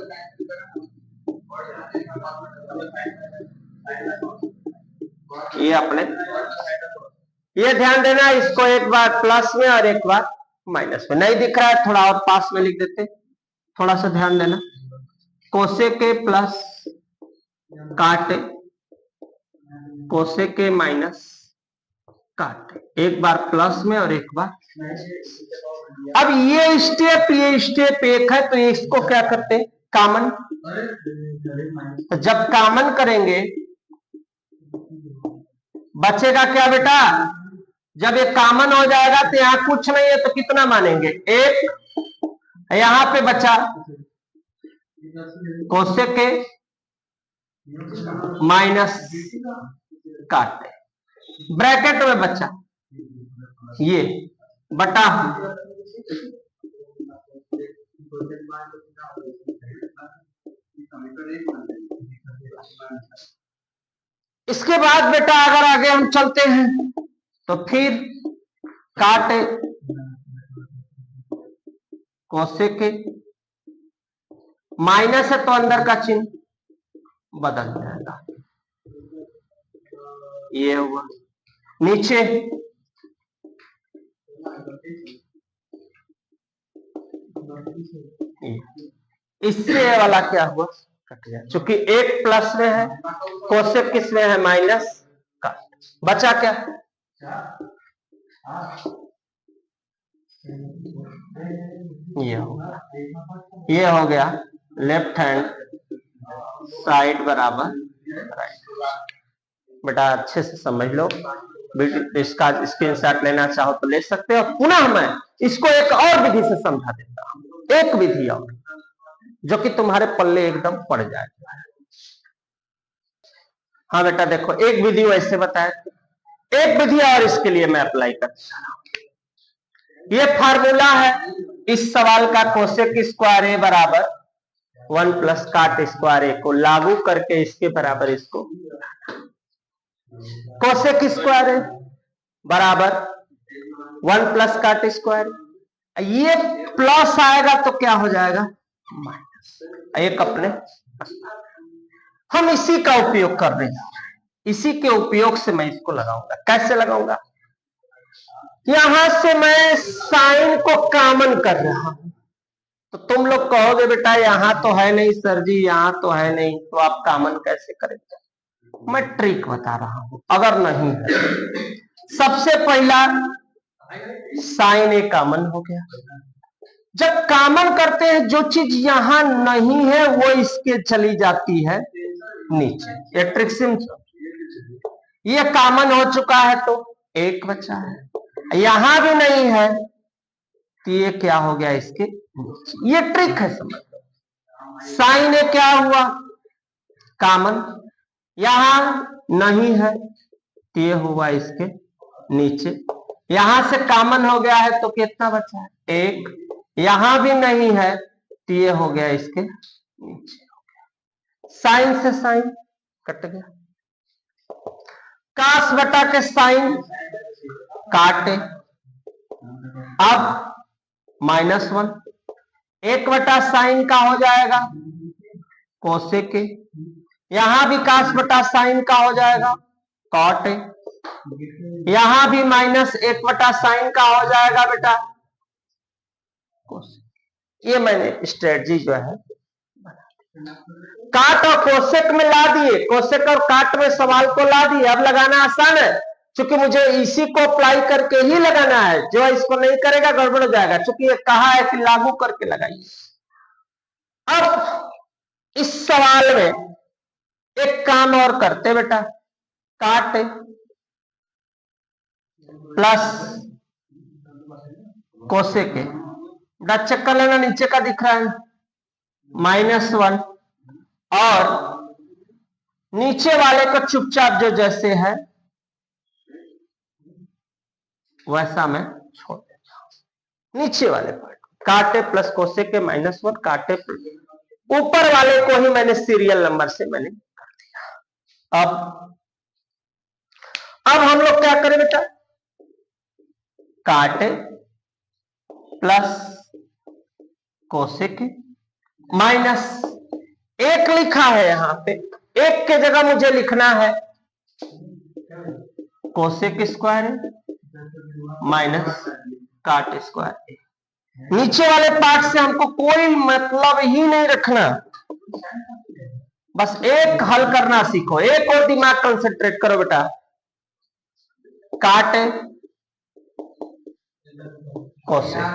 ये अपने, ये ध्यान देना, इसको एक बार प्लस में और एक बार माइनस में। नहीं दिख रहा है, थोड़ा और पास में लिख देते, थोड़ा सा ध्यान देना। कोसेक के प्लस काटे, कोसेक के माइनस काटे, एक बार प्लस में और एक बार। अब ये स्टेप एक है, तो इसको क्या करते हैं, कॉमन। तो जब कॉमन करेंगे बचेगा क्या बेटा, जब ये कॉमन हो जाएगा तो यहां कुछ नहीं है तो कितना मानेंगे, एक। यहां पे बचा कोसेक के माइनस काटे, ब्रैकेट में बचा ये बटा, इसके बाद बेटा अगर आगे हम चलते हैं तो फिर काटे कोसेक माइनस है तो अंदर का चिन्ह बदल जाएगा। ये हुआ। नीचे इससे ये वाला क्या हुआ, कट गया, क्योंकि एक प्लस में है, कोसेक किस में है, माइनस का। बचा क्या, ये हो गया लेफ्ट हैंड साइड बराबर राइट। बेटा अच्छे से समझ लो, इसका स्क्रीनशॉट लेना चाहो तो ले सकते हो। पुनः मैं इसको एक और विधि से समझा देता हूं, एक विधि और जो कि तुम्हारे पल्ले एकदम पड़ जाएगा। हाँ बेटा देखो, एक विधि वैसे बताया, एक विधि और इसके लिए मैं अप्लाई करता हूं। ये फार्मूला है इस सवाल का, कोसेक स्क्वायर ए बराबर 1 प्लस काट स्क्वायर ए को लागू करके इसके बराबर इसको, कोसेक स्क्वायर ए बराबर 1 प्लस काट स्क्वायर, ये प्लस आएगा तो क्या हो जाएगा, माइनस। एक अपने हम इसी का उपयोग कर रहे हैं, इसी के उपयोग से मैं इसको लगाऊंगा। कैसे लगाऊंगा, यहां से मैं साइन को कॉमन कर रहा हूं, तो तुम लोग कहोगे बेटा यहां तो है नहीं सर जी, यहां तो है नहीं, तो आप कॉमन कैसे करेंगे। मैं ट्रिक बता रहा हूं, अगर नहीं है सबसे पहला साइन ए कॉमन हो गया। जब कॉमन करते हैं जो चीज यहां नहीं है वो इसके चली जाती है नीचे, ये ट्रिक समझो। ये कॉमन हो चुका है तो एक बचा है, यहां भी नहीं है तो ये क्या हो गया इसके नीचे। ये ट्रिक है, समझ लो। साइन ए क्या हुआ, कॉमन, यहां नहीं है तो ये हुआ इसके नीचे, यहां से कॉमन हो गया है तो कितना बचा है, एक, यहां भी नहीं है तो ये हो गया इसके नीचे। साइन से साइन कट गया, कास बटा के साइन काटे, अब -1, एक बटा साइन का हो जाएगा कोसेक, यहां भी कास बटा साइन का हो जाएगा कॉट, यहां भी -1 बटा साइन का हो जाएगा बेटा कोसेक। ये मैंने स्ट्रेटजी जो है काट और कोसेक में ला दिए, कोसेक और काट में सवाल को ला दिए। अब लगाना आसान है, क्योंकि मुझे इसी को अप्लाई करके ही लगाना है, जो इसको नहीं करेगा गड़बड़ हो जाएगा, क्योंकि ये कहा है कि लागू करके लगाइए। अब इस सवाल में एक काम और करते बेटा, काट प्लस कोसेक, बेटा चेक कर लेना नीचे का दिख रहा है -1, और नीचे वाले को चुपचाप जो जैसे है वैसा मैं छोड़ देता हूं। नीचे वाले पार्ट काटे प्लस कोसेक के -1 काटे, ऊपर वाले को ही मैंने सीरियल नंबर से मैंने कर दिया। अब हम लोग क्या करें बेटा, काटे प्लस कोसेक -1 लिखा है, यहां पे एक के जगह मुझे लिखना है कोसेक स्क्वायर माइनस काट स्क्वायर। नीचे वाले पार्ट से हमको कोई मतलब ही नहीं रखना, बस एक हल करना सीखो, एक और दिमाग कंसंट्रेट करो बेटा। काट cosec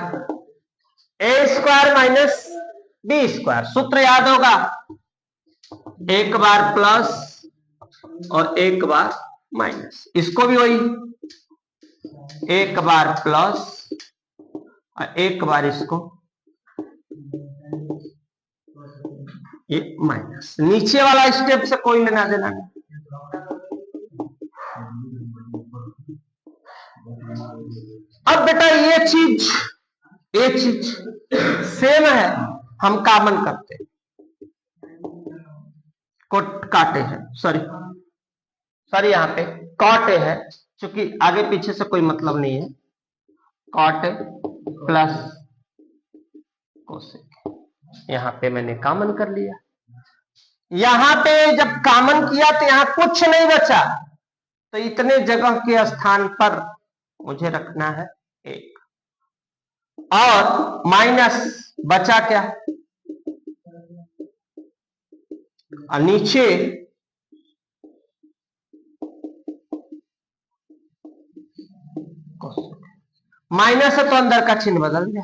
A square minus B square, सूत्र याद होगा, एक बार प्लस और एक बार माइनस, इसको भी वही एक बार प्लस और एक बार इसको ये माइनस। नीचे वाला स्टेप से कोई लेना देना नहीं। अब बेटा ये चीज सेम है, हम कॉमन करते हैं, को काटे हैं, सॉरी यहां पे कॉट है, क्योंकि आगे पीछे से कोई मतलब नहीं है, कॉट प्लस कोसेक। यहां पे मैंने कॉमन कर लिया। यहां पे जब कॉमन किया तो यहां कुछ नहीं बचा, तो इतने जगह के स्थान पर मुझे रखना है 1 और माइनस बचा क्या, और नीचे माइनस है तो अंदर का चिन्ह बदल गया।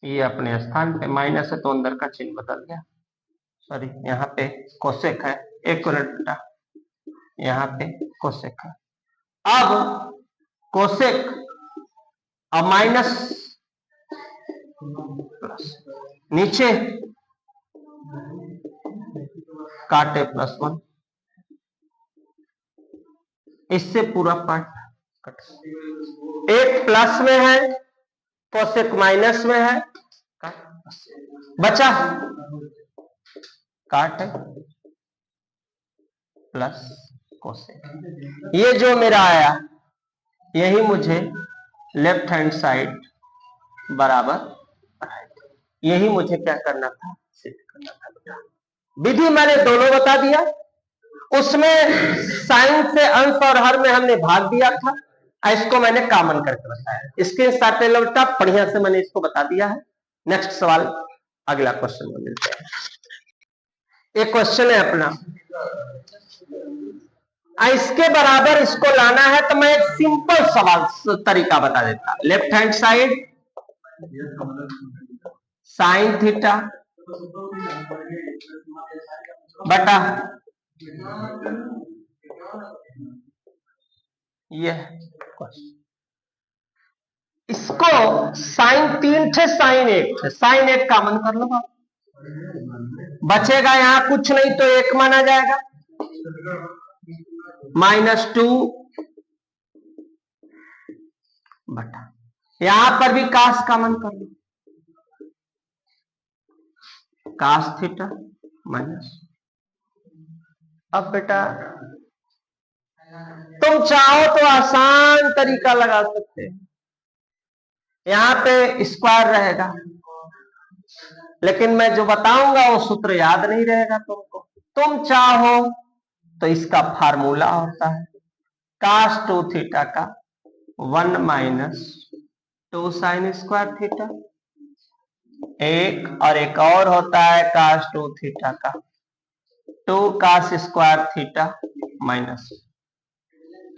ये अपने स्थान पे माइनस है तो अंदर का चिन्ह बदल गया। सॉरी, यहाँ पे कोसेक है, 1 मिनट बेटा, यहाँ पे कोसेक है। अब कोसेक और माइनस प्लस, नीचे काटे +1, इससे पूरा पार्ट कट। एक प्लस में है, कोसेक माइनस में है, बचा काट प्लस कोसेक। ये जो मेरा आया यही मुझे लेफ्ट हैंड साइड बराबर, यही मुझे क्या करना था, सिद्ध करना था। विधि मैंने दोनों बता दिया, उसमें साइन से अंश और हर में हमने भाग दिया था, इसको मैंने कॉमन करके बताया। इसके साथ बेटा बढ़िया से मैंने इसको बता दिया है। नेक्स्ट सवाल, अगला क्वेश्चन में मिलते हैं। एक क्वेश्चन है अपना, इसके बराबर इसको लाना है, तो मैं एक सिंपल सवाल तरीका बता देता। Left hand side sine theta बटा ये, इसको साइन 3 थे, साइन 1 थे, साइन 1 कॉमन कर लो, बचेगा यहां कुछ नहीं तो 1 माना जाएगा, -2 बटा, यहां पर भी कास कॉमन कर लो, कास थीटा माइनस। अब बेटा तुम चाहो तो आसान तरीका लगा सकते हैं, यहां पे स्क्वायर रहेगा, लेकिन मैं जो बताऊंगा वो सूत्र याद नहीं रहेगा तुमको। तुम चाहो तो इसका फार्मूला होता है cos 2 थीटा का 1 - 2 sin स्क्वायर थीटा, और एक और होता है cos 2 थीटा का 2 cos स्क्वायर थीटा माइनस।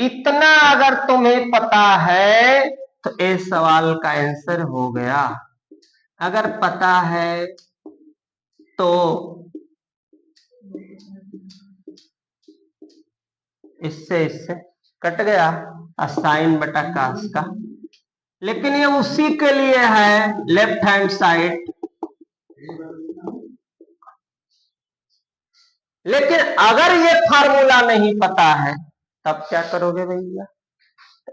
इतना अगर तुम्हें पता है तो इस सवाल का आंसर हो गया। अगर पता है तो इससे कट गया साइन बटा कास का, लेकिन ये उसी के लिए है लेफ्ट हैंड साइड। लेकिन अगर ये फार्मूला नहीं पता है तब क्या करोगे भैया,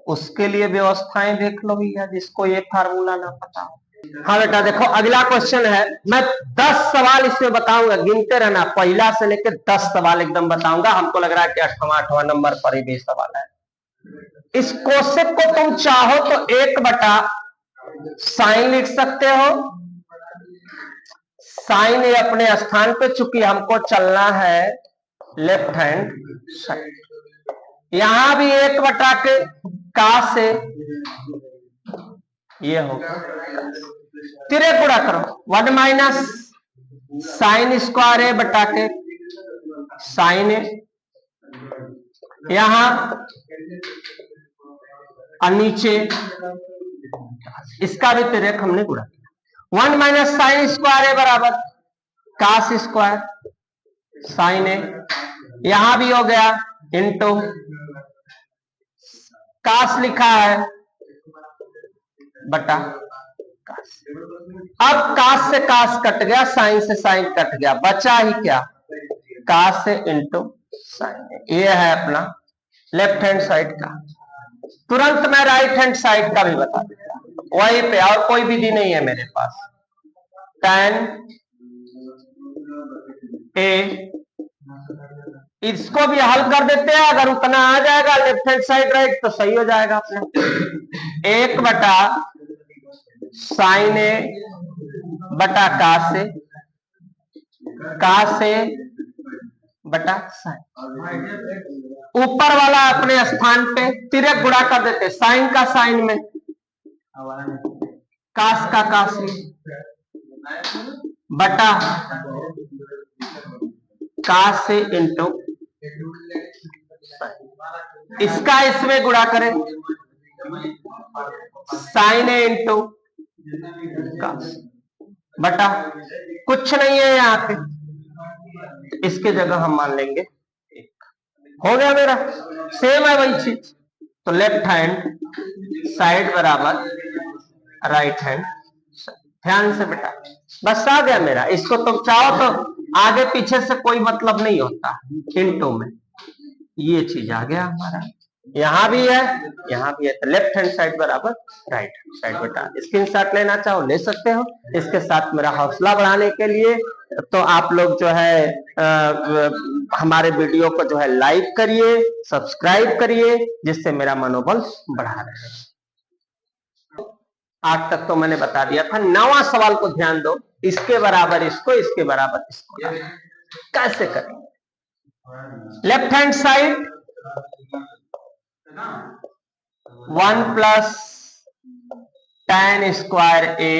उसके लिए व्यवस्थाएं देख लो भैया, जिसको ये फार्मूला ना पता हो। हाँ बेटा देखो, अगला क्वेश्चन है, मैं 10 सवाल इसमें बताऊंगा, गिनते रहना, पहला से लेकर 10 सवाल एकदम बताऊंगा। हमको लग रहा है कि 8वां नंबर पर ही भी सवाल है। इस कोसेक को तुम चाहो तो 1 बटा साइन लिख सकते हो, साइन ये अपने स्थान पे, चूंकि हमको चलना है लेफ्ट हैंड साइड, यहां भी 1 बटा के का से ये होगा, तिरे गुणा करो 1 माइनस साइन स्क्वायर ए बटा के साइन ए, यहां और नीचे इसका भी तिरेक हमने गुणा किया। 1 माइनस साइन स्क्वायर ए बराबर कास स्क्वायर साइन ए, यहां भी हो गया इंटू कास लिखा है बटा कास। अब कास से कास कट गया, साइन से साइन कट गया, बचा ही क्या, कास से इंटू साइन। ये है अपना लेफ्ट हैंड साइड का। तुरंत मैं राइट हैंड साइड का भी बता देता हूं वहीं पे, और कोई विधि नहीं है मेरे पास। tan a, इसको भी हल कर देते हैं, अगर उतना आ जाएगा लेफ्ट हैंड साइड राइट तो सही हो जाएगा अपना। 1/sin A/cos A cos A बटा साइन। ऊपर वाला अपने स्थान पे तिर्यक गुणा कर देते, साइन का साइन में, कास का कास में, बटा कास से इंटू इसका इसमें गुणा करें, साइन ए इंटू कास, बटा कुछ नहीं है यहाँ पे, इसके जगह हम मान लेंगे 1। हो गया मेरा, सेम है वही चीज। तो लेफ्ट हैंड साइड बराबर राइट हैंड। ध्यान से बेटा, बस आ गया मेरा। इसको तुम चाहो तो आगे पीछे से कोई मतलब नहीं होता इंटू में, ये चीज आ गया हमारा। यहाँ भी है, यहाँ भी है, तो लेफ्ट हैंड साइड बराबर राइट हैंड साइड। बेटा स्क्रीनशॉट लेना चाहो ले सकते हो। इसके साथ मेरा हौसला बढ़ाने के लिए तो आप लोग जो है हमारे वीडियो को जो है लाइक करिए, सब्सक्राइब करिए, जिससे मेरा मनोबल बढ़ा रहे। आज तक तो मैंने बता दिया था। 9वां सवाल को ध्यान दो, इसके बराबर इसको, इसके बराबर इसको कैसे करेंगे। Left hand side 1 plus tan square A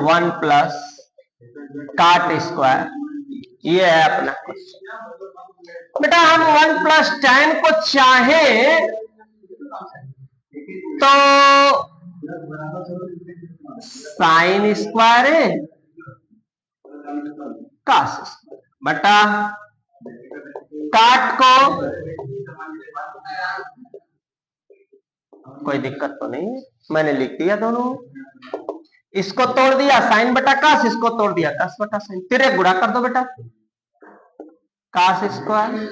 1 plus काट स्क्वायर, ये है अपना क्वेश्चन। बेटा हम 1 प्लस tan को चाहे तो साइन स्क्वायर है कास स्क्वायर, बटा काट को, कोई दिक्कत तो नहीं है, मैंने लिख दिया दोनों। इसको तोड़ दिया साइन बटा कास, इसको तोड़ दिया कास बटा साइन, तिर्यक गुणा कर दो बेटा, कास स्क्वायर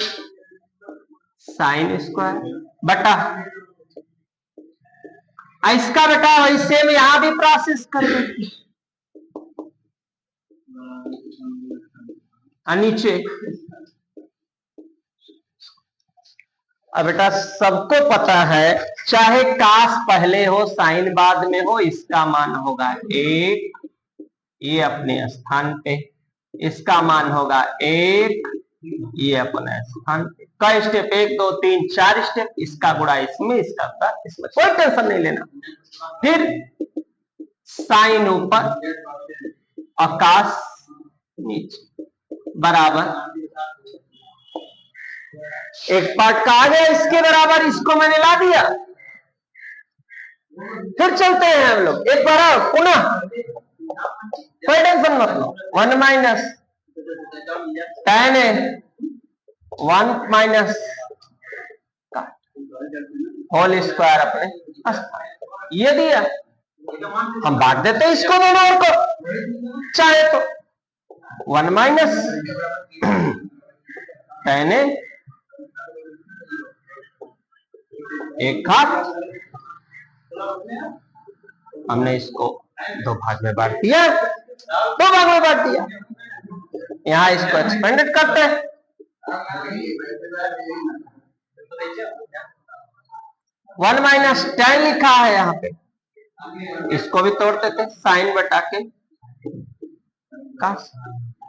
साइन स्क्वायर बटा इसका बेटा वही सेम यहां भी प्रोसेस कर दो, नीचे। अब बेटा सबको पता है, चाहे कास पहले हो साइन बाद में हो, इसका मान होगा 1, ये अपने स्थान पे, इसका मान होगा 1, ये अपने स्थान पे। कई स्टेप, 1 2 3 4 स्टेप, इसका गुणा इसमें, इसका गुणा इसमें, कोई टेंशन नहीं लेना। फिर साइन ऊपर और कास नीचे बराबर, एक पार्ट का आ गया इसके बराबर, इसको मैंने ला दिया। फिर चलते हैं हम लोग एक बार पुनः, कोई टेंशन मत लो। 1 minus tan A 1 minus whole square अपने, ये दिया, हम बांट देते हैं इसको दोनों ओर को, चाहे तो 1 माइनस tan A एक घात, हमने इसको 2 भाग में बांट दिया, 2 भाग में बांट दिया। यहां इसको एक्सपेंडेड करते हैं, 1 माइनस tan लिखा है यहाँ पे, इसको भी तोड़ देते, साइन बटा के कास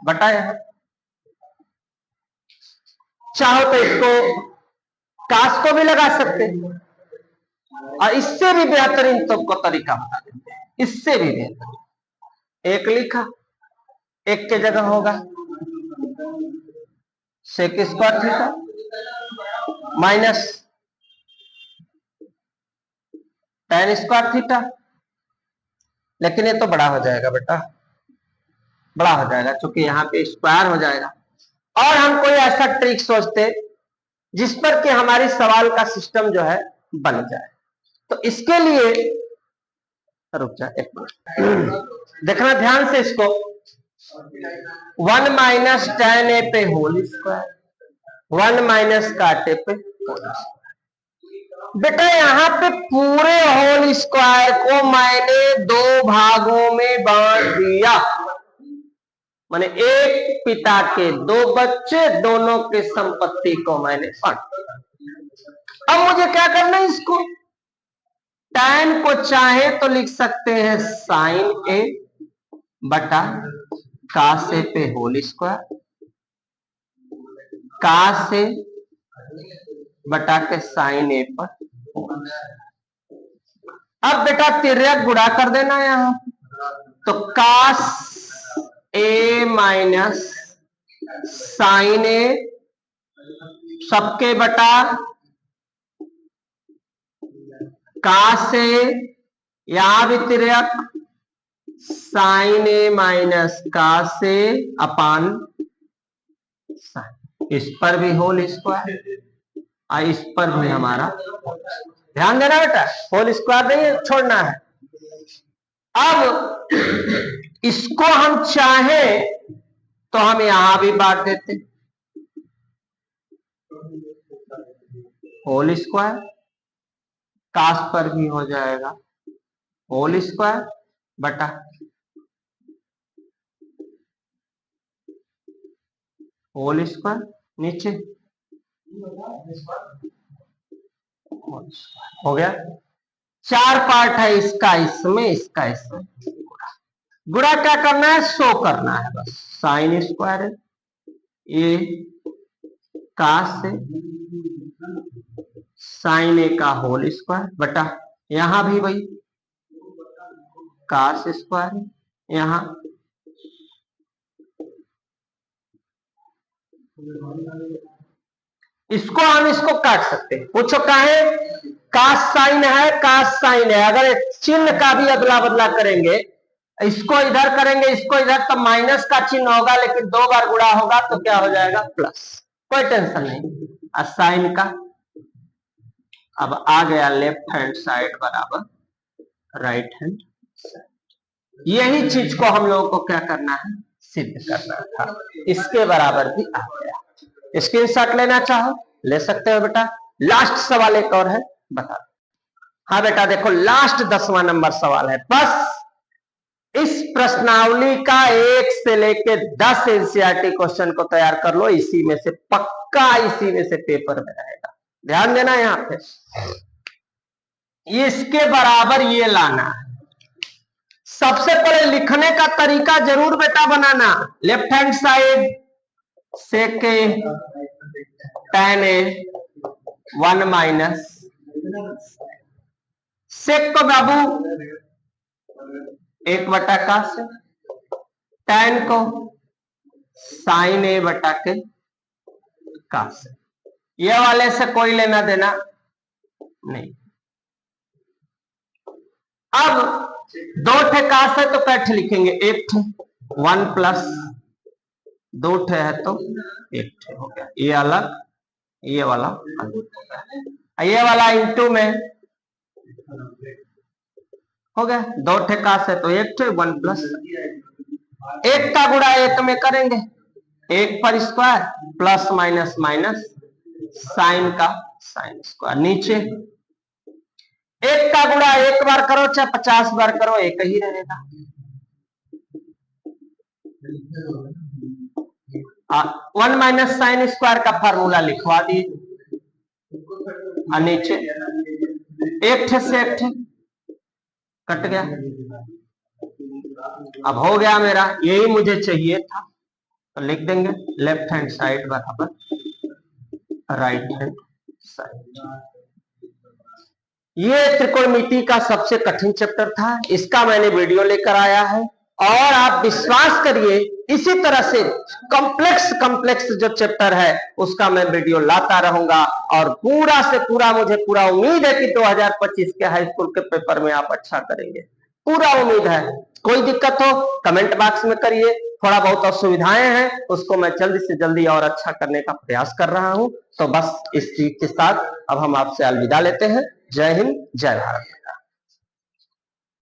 बटा, यहाँ चाहो तो इसको कास को भी लगा सकते हैं, और इससे भी बेहतरीन तुमको तरीका बता देते हैं, इससे भी बेहतरीन। 1 लिखा, 1 के जगह होगा sec square theta minus tan square theta, लेकिन ये तो बड़ा हो जाएगा बेटा, बड़ा हो जाएगा, क्योंकि यहाँ पे स्क्वायर हो जाएगा। और हम कोई ऐसा ट्रिक सोचते जिस पर कि हमारी सवाल का सिस्टम जो है बन जाए, तो इसके लिए रुक जा एक मिनट, देखना ध्यान से इसको। 1 माइनस tan A पे होल स्क्वायर, 1 माइनस काटे पे होल स्क्वायर। बेटा यहाँ पे पूरे होल स्क्वायर को मैंने 2 भागों में बांट दिया, माने एक पिता के 2 बच्चे, दोनों के संपत्ति को मैंने बांट दिया। अब मुझे क्या करना है, इसको tan को चाहे तो लिख सकते हैं साइन ए बटा cos ए पे होल स्क्वायर, cos ए बटा के साइन ए पर। अब बेटा तिर्यक गुणा कर देना यहां, तो cos ए माइनस साइन ए सबके बटा cos ए, यहां भी तिर्यक साइन ए माइनस cos ए अपान साइन, इस पर भी होल स्क्वायर और इस पर भी हमारा, ध्यान देना बेटा होल स्क्वायर नहीं छोड़ना है। अब इसको हम चाहें तो हम यहां भी बांट देते, होल स्क्वायर, कास पर भी हो जाएगा होल स्क्वायर बटा होल स्क्वायर, नीचे हो गया। 4 पार्ट है इसका इसमें, इसका इसमें, गुणा क्या करना है, शो करना है बस। साइन स्क्वायर है ये कास से साइन ए का होल स्क्वायर बटा, यहां भी वही कास स्क्वायर है, यहां इसको हम इसको काट सकते हैं। पूछो काहे, कास साइन है, कास साइन है, अगर चिन्ह का भी अदला बदला करेंगे, इसको इधर करेंगे इसको इधर, तो माइनस का चिन्ह होगा, लेकिन 2 बार गुणा होगा तो क्या हो जाएगा प्लस, कोई टेंशन नहीं। और साइन का अब आ गया लेफ्ट हैंड साइड बराबर राइट हैंड साइड। यही चीज को हम लोगों को क्या करना है, सिद्ध करना था। इसके बराबर भी आ गया। स्क्रीनशॉट लेना चाहो ले सकते हो बेटा। लास्ट सवाल एक और है, बता दो। हाँ बेटा देखो, लास्ट 10वां नंबर सवाल है। बस इस प्रश्नावली का 1 से लेके 10 एनसीईआरटी क्वेश्चन को तैयार कर लो, इसी में से पक्का, इसी में से पेपर में रहेगा। ध्यान देना यहां पे, इसके बराबर ये लाना है। सबसे पहले लिखने का तरीका जरूर बेटा बनाना, लेफ्ट हैंड साइड सेक tan ए 1 माइनस सेक को बाबू 1 बटा का से, tan को साइन ए बटा के का से, ये वाले से कोई लेना देना नहीं। अब 2 ठे कास है तो कैठ लिखेंगे, 1 ठे 1 प्लस 2 ठे है तो 1 ठे हो गया, ये अलग ये वाला अलग हो गया, ये वाला इंटू में हो गया। 2 ठे कास है तो 1 ठे 1 प्लस 1 का गुणा 1 में करेंगे, 1 पर square plus minus minus sine का साइन स्क्वायर, नीचे 1 का गुणा 1 बार करो चाहे 50 बार करो एक ही रहेगा। 1 माइनस साइन स्क्वायर का फार्मूला लिखवा दिए, नीचे 1 ठे से 1 ठे कट गया। अब हो गया मेरा, यही मुझे चाहिए था, तो लिख देंगे लेफ्ट हैंड साइड बराबर राइट हैंड साइड। ये त्रिकोणमिति का सबसे कठिन चैप्टर था, इसका मैंने वीडियो लेकर आया है, और आप विश्वास करिए इसी तरह से कॉम्प्लेक्स जो चैप्टर है उसका मैं वीडियो लाता रहूंगा, और पूरा से पूरा मुझे पूरा उम्मीद है कि 2025 के हाई स्कूल के पेपर में आप अच्छा करेंगे, पूरा उम्मीद है। कोई दिक्कत हो कमेंट बॉक्स में करिए, थोड़ा बहुत असुविधाएं हैं उसको मैं जल्दी से जल्दी और अच्छा करने का प्रयास कर रहा हूं। तो बस इस चीज के साथ अब हम आपसे अलविदा लेते हैं। जय हिंद, जय भारत।